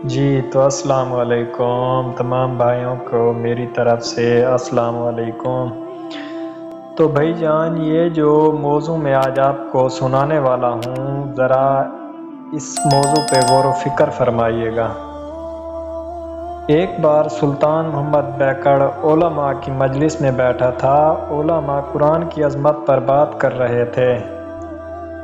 جی تو السلام علیکم تمام بھائیوں کو میری طرف سے السلام علیکم۔ تو بھائی جان، یہ جو موضوع میں آج آپ کو سنانے والا ہوں، ذرا اس موضوع پہ غور و فکر فرمائیے گا۔ ایک بار سلطان محمد بیکڑ علماء کی مجلس میں بیٹھا تھا۔ علماء قرآن کی عظمت پر بات کر رہے تھے۔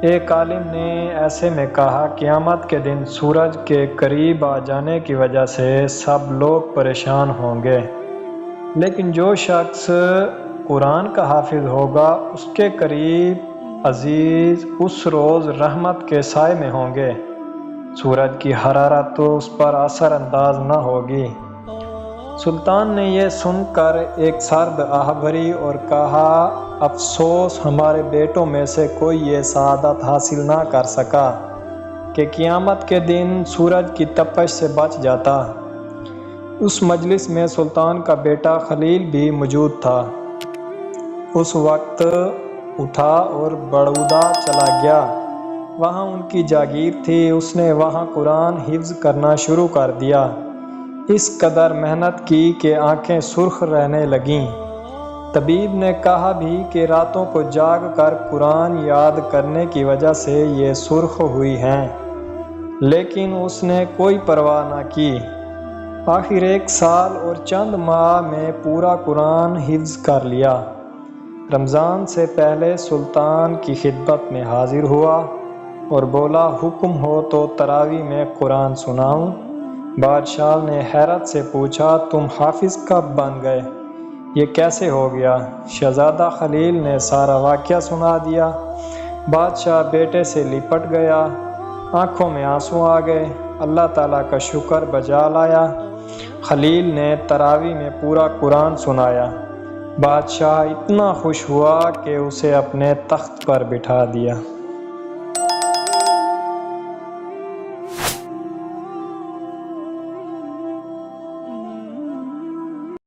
ایک عالم نے ایسے میں کہا، قیامت کے دن سورج کے قریب آ جانے کی وجہ سے سب لوگ پریشان ہوں گے، لیکن جو شخص قرآن کا حافظ ہوگا اس کے قریب عزیز اس روز رحمت کے سائے میں ہوں گے۔ سورج کی حرارت تو اس پر اثر انداز نہ ہوگی۔ سلطان نے یہ سن کر ایک سرد آہ بھری اور کہا، افسوس ہمارے بیٹوں میں سے کوئی یہ سعادت حاصل نہ کر سکا کہ قیامت کے دن سورج کی تپش سے بچ جاتا۔ اس مجلس میں سلطان کا بیٹا خلیل بھی موجود تھا۔ اس وقت اٹھا اور بڑودہ چلا گیا۔ وہاں ان کی جاگیر تھی۔ اس نے وہاں قرآن حفظ کرنا شروع کر دیا۔ اس قدر محنت کی کہ آنکھیں سرخ رہنے لگیں۔ طبیب نے کہا بھی کہ راتوں کو جاگ کر قرآن یاد کرنے کی وجہ سے یہ سرخ ہوئی ہیں، لیکن اس نے کوئی پرواہ نہ کی۔ آخر 1 سال اور چند ماہ میں پورا قرآن حفظ کر لیا۔ رمضان سے پہلے سلطان کی خدمت میں حاضر ہوا اور بولا، حکم ہو تو تراویح میں قرآن سناؤں؟ بادشاہ نے حیرت سے پوچھا، تم حافظ کب بن گئے؟ یہ کیسے ہو گیا؟ شہزادہ خلیل نے سارا واقعہ سنا دیا۔ بادشاہ بیٹے سے لپٹ گیا، آنکھوں میں آنسو آ گئے، اللہ تعالیٰ کا شکر بجا لایا۔ خلیل نے تراویح میں پورا قرآن سنایا۔ بادشاہ اتنا خوش ہوا کہ اسے اپنے تخت پر بٹھا دیا۔